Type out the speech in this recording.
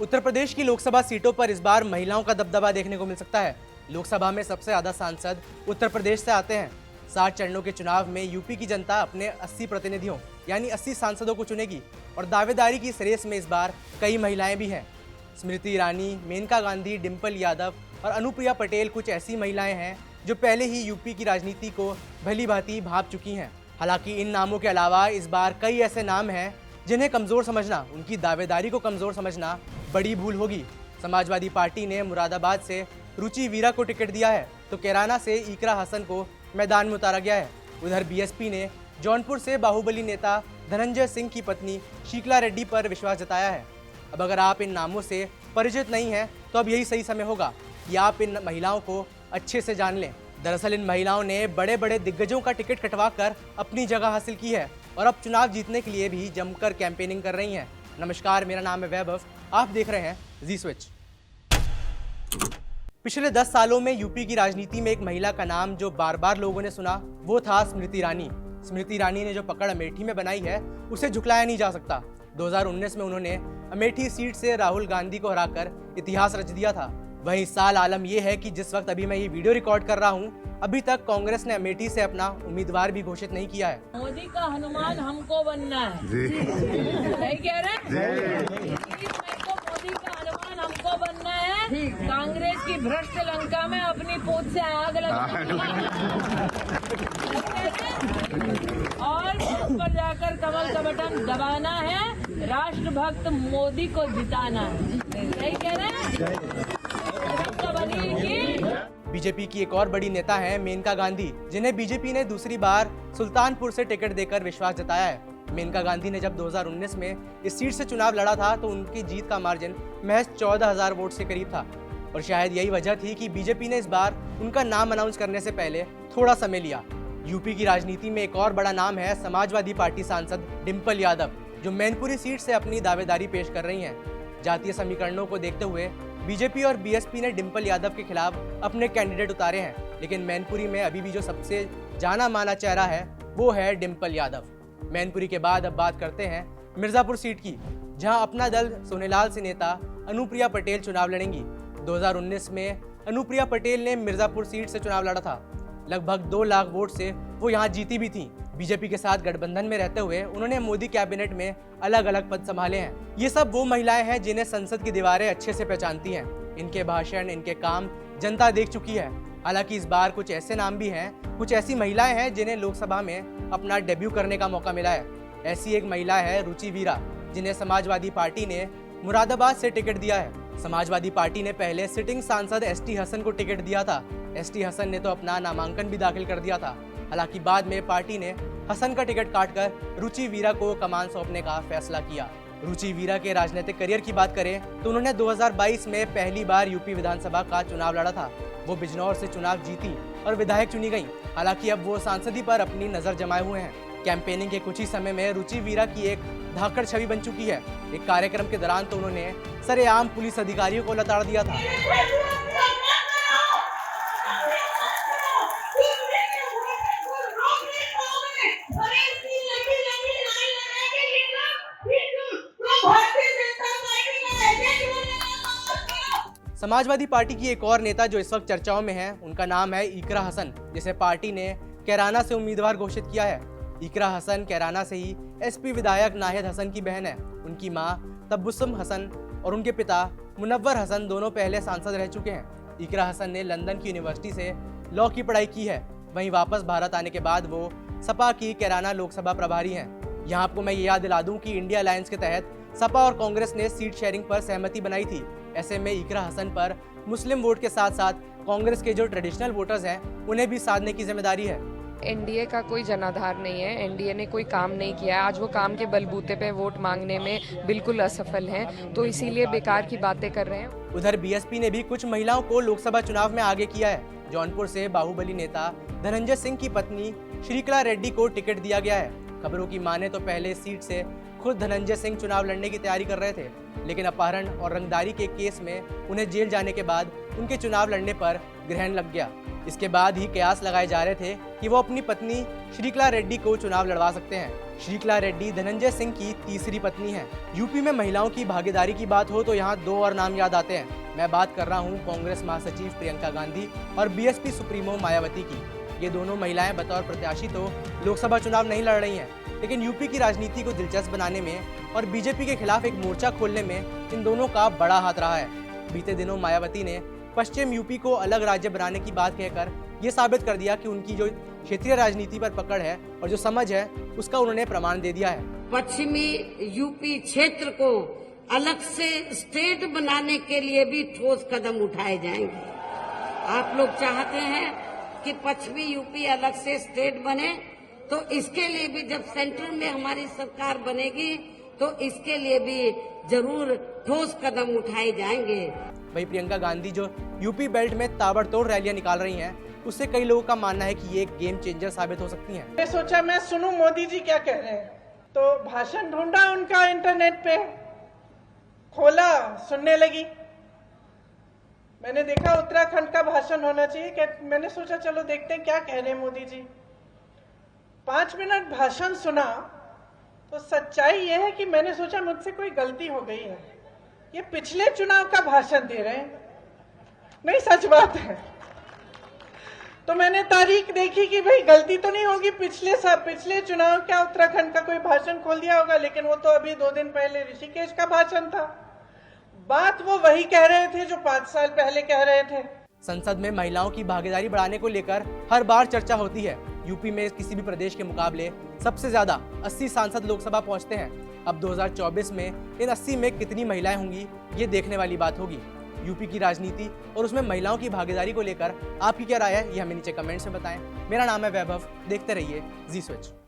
उत्तर प्रदेश की लोकसभा सीटों पर इस बार महिलाओं का दबदबा देखने को मिल सकता है। लोकसभा में सबसे ज्यादा सांसद उत्तर प्रदेश से आते हैं। 60 चरणों के चुनाव में यूपी की जनता अपने 80 प्रतिनिधियों यानी 80 सांसदों को चुनेगी और दावेदारी की इस रेस में इस बार कई महिलाएं भी हैं। स्मृति ईरानी, मेनका गांधी, डिम्पल यादव और अनुप्रिया पटेल कुछ ऐसी महिलाएं हैं जो पहले ही यूपी की राजनीति को भली भांति भांप चुकी हैं। हालांकि इन नामों के अलावा इस बार कई ऐसे नाम हैं जिन्हें कमजोर समझना, उनकी दावेदारी को कमजोर समझना बड़ी भूल होगी। समाजवादी पार्टी ने मुरादाबाद से रुचि वीरा को टिकट दिया है तो कैराना से इकरा हसन को मैदान में उतारा गया है। उधर बीएसपी ने जौनपुर से बाहुबली नेता धनंजय सिंह की पत्नी शीतला रेड्डी पर विश्वास जताया है। अब अगर आप इन नामों से परिचित नहीं हैं तो अब यही सही समय होगा कि आप इन महिलाओं को अच्छे से जान लें। दरअसल इन महिलाओं ने बड़े बड़े दिग्गजों का टिकट कटवा कर अपनी जगह हासिल की है और अब चुनाव जीतने के लिए भी जमकर कैंपेनिंग कर रही हैं। नमस्कार, मेरा नाम है वैभव, आप देख रहे हैं जी स्विच। पिछले 10 सालों में यूपी की राजनीति में एक महिला का नाम जो बार बार लोगों ने सुना वो था स्मृति ईरानी। स्मृति ईरानी ने जो पकड़ अमेठी में बनाई है उसे झुकलाया नहीं जा सकता। 2019 में उन्होंने अमेठी सीट से राहुल गांधी को हराकर इतिहास रच दिया था। वहीं इस साल आलम यह है कि जिस वक्त अभी मैं ये वीडियो रिकॉर्ड कर रहा हूँ अभी तक कांग्रेस ने अमेठी से अपना उम्मीदवार भी घोषित नहीं किया है। मोदी का हनुमान हमको बनना है, नहीं कह रहे? 30 मई को मोदी का हनुमान हमको बनना है। कांग्रेस की भ्रष्ट लंका में अपनी पूंछ से आग लगाना और उस पर जाकर कमल का बटन दबाना है। राष्ट्रभक्त मोदी को जिताना है, नहीं कह रहे? बीजेपी की एक और बड़ी नेता है मेनका गांधी, जिन्हें बीजेपी ने दूसरी बार सुल्तानपुर से टिकट देकर विश्वास जताया है। मेनका गांधी ने जब 2019 में इस सीट से चुनाव लड़ा था तो उनकी जीत का मार्जिन महज 14,000 वोट से करीब था और शायद यही वजह थी कि बीजेपी ने इस बार उनका नाम अनाउंस करने से पहले थोड़ा समय लिया। यूपी की राजनीति में एक और बड़ा नाम है समाजवादी पार्टी सांसद डिम्पल यादव, जो मैनपुरी सीट से अपनी दावेदारी पेश कर रही हैं। जातीय समीकरणों को देखते हुए बीजेपी और बीएसपी ने डिम्पल यादव के खिलाफ अपने कैंडिडेट उतारे हैं, लेकिन मैनपुरी में अभी भी जो सबसे जाना माना चेहरा है वो है डिम्पल यादव। मैनपुरी के बाद अब बात करते हैं मिर्जापुर सीट की, जहां अपना दल सोनेलाल से नेता अनुप्रिया पटेल चुनाव लड़ेंगी। 2019 में अनुप्रिया पटेल ने मिर्जापुर सीट से चुनाव लड़ा था। लगभग 2 लाख वोट से वो यहाँ जीती भी थी। बीजेपी के साथ गठबंधन में रहते हुए उन्होंने मोदी कैबिनेट में अलग अलग पद संभाले हैं। ये सब वो महिलाएं हैं जिन्हें संसद की दीवारें अच्छे से पहचानती हैं। इनके भाषण, इनके काम जनता देख चुकी है। हालांकि इस बार कुछ ऐसे नाम भी हैं, कुछ ऐसी महिलाएं हैं जिन्हें लोकसभा में अपना डेब्यू करने का मौका मिला है। ऐसी एक महिला है रुचि वीरा, जिन्हें समाजवादी पार्टी ने मुरादाबाद से टिकट दिया है। समाजवादी पार्टी ने पहले सिटिंग सांसद एसटी हसन को टिकट दिया था। एसटी हसन ने तो अपना नामांकन भी दाखिल कर दिया था। हालांकि बाद में पार्टी ने हसन का टिकट काटकर रुचि वीरा को कमान सौंपने का फैसला किया। रुचि वीरा के राजनीतिक करियर की बात करें तो उन्होंने 2022 में पहली बार यूपी विधानसभा का चुनाव लड़ा था। वो बिजनौर से चुनाव जीती और विधायक चुनी गई। हालांकि अब वो सांसदी पर अपनी नजर जमाए हुए हैं। कैंपेनिंग के कुछ ही समय में रुचि वीरा की एक धाकड़ छवि बन चुकी है। एक कार्यक्रम के दौरान तो उन्होंने सरेआम पुलिस अधिकारियों को लताड़ दिया था। समाजवादी पार्टी की एक और नेता जो इस वक्त चर्चाओं में है उनका नाम है इकरा हसन, जिसे पार्टी ने कैराना से उम्मीदवार घोषित किया है। इकरा हसन कैराना से ही एसपी विधायक नाहिद हसन की बहन है। उनकी मां तब्बुसुम हसन और उनके पिता मुनव्वर हसन दोनों पहले सांसद रह चुके हैं। इकरा हसन ने लंदन की यूनिवर्सिटी से लॉ की पढ़ाई की है। वहीं वापस भारत आने के बाद वो सपा की कैराना लोकसभा प्रभारी हैं। यहाँ आपको मैं ये याद दिला दूं कि इंडिया अलायंस के तहत सपा और कांग्रेस ने सीट शेयरिंग पर सहमति बनाई थी। ऐसे में इकरा हसन पर मुस्लिम वोट के साथ साथ कांग्रेस के जो ट्रेडिशनल वोटर्स हैं उन्हें भी साधने की जिम्मेदारी है। एनडीए का कोई जनाधार नहीं है। एनडीए ने कोई काम नहीं किया। आज वो काम के बलबूते पे वोट मांगने में बिल्कुल असफल हैं, तो इसीलिए बेकार की बातें कर रहे हैं। उधर बीएसपी ने भी कुछ महिलाओं को लोकसभा चुनाव में आगे किया है। जौनपुर से बाहुबली नेता धनंजय सिंह की पत्नी शीतला रेड्डी को टिकट दिया गया है। खबरों की माने तो पहले सीट से खुद धनंजय सिंह चुनाव लड़ने की तैयारी कर रहे थे। लेकिन अपहरण और रंगदारी के केस में उन्हें जेल जाने के बाद उनके चुनाव लड़ने पर ग्रहण लग गया। इसके बाद ही कयास लगाए जा रहे थे कि वो अपनी पत्नी श्रीकला रेड्डी को चुनाव लड़वा सकते हैं। श्रीकला रेड्डी धनंजय सिंह की तीसरी पत्नी है। यूपी में महिलाओं की भागीदारी की बात हो तो यहाँ दो और नाम याद आते हैं। मैं बात कर रहा हूँ कांग्रेस महासचिव प्रियंका गांधी और बीएसपी सुप्रीमो मायावती की। ये दोनों महिलाएं बतौर प्रत्याशी तो लोकसभा चुनाव नहीं लड़ रही हैं, लेकिन यूपी की राजनीति को दिलचस्प बनाने में और बीजेपी के खिलाफ एक मोर्चा खोलने में इन दोनों का बड़ा हाथ रहा है। बीते दिनों मायावती ने पश्चिम यूपी को अलग राज्य बनाने की बात कहकर ये साबित कर दिया कि उनकी जो क्षेत्रीय राजनीति पर पकड़ है और जो समझ है उसका उन्होंने प्रमाण दे दिया है। पश्चिमी यूपी क्षेत्र को अलग से स्टेट बनाने के लिए भी ठोस कदम उठाए जाएंगे। आप लोग चाहते हैं कि पश्चिमी यूपी अलग से स्टेट बने, तो इसके लिए भी जब सेंटर में हमारी सरकार बनेगी तो इसके लिए भी जरूर ठोस कदम उठाए जाएंगे। वही प्रियंका गांधी जो यूपी बेल्ट में ताबड़तोड़ रैलियां निकाल रही हैं, उससे कई लोगों का मानना है कि ये एक गेम चेंजर साबित हो सकती हैं। मैं सोचा मैं सुनूं मोदी जी क्या कह रहे हैं, तो भाषण ढूंढा उनका इंटरनेट पे, खोला, सुनने लगी। मैंने देखा उत्तराखंड का भाषण होना चाहिए, मैंने सोचा चलो देखते हैं क्या कह रहे हैं मोदी जी। 5 मिनट भाषण सुना तो सच्चाई यह है कि मैंने सोचा मुझसे कोई गलती हो गई है, ये पिछले चुनाव का भाषण दे रहे हैं। नहीं, सच बात है। तो मैंने तारीख देखी कि भाई गलती तो नहीं होगी, पिछले चुनाव का उत्तराखंड का कोई भाषण खोल दिया होगा, लेकिन वो तो अभी 2 दिन पहले ऋषिकेश का भाषण था। बात वो वही कह रहे थे जो 5 साल पहले कह रहे थे। संसद में महिलाओं की भागीदारी बढ़ाने को लेकर हर बार चर्चा होती है। यूपी में किसी भी प्रदेश के मुकाबले सबसे ज्यादा 80 सांसद लोकसभा पहुंचते हैं। अब 2024 में इन 80 में कितनी महिलाएं होंगी, ये देखने वाली बात होगी। यूपी की राजनीति और उसमें महिलाओं की भागीदारी को लेकर आपकी क्या राय है, ये हमें नीचे कमेंट्स में बताएं। मेरा नाम है वैभव, देखते रहिए जी स्विच।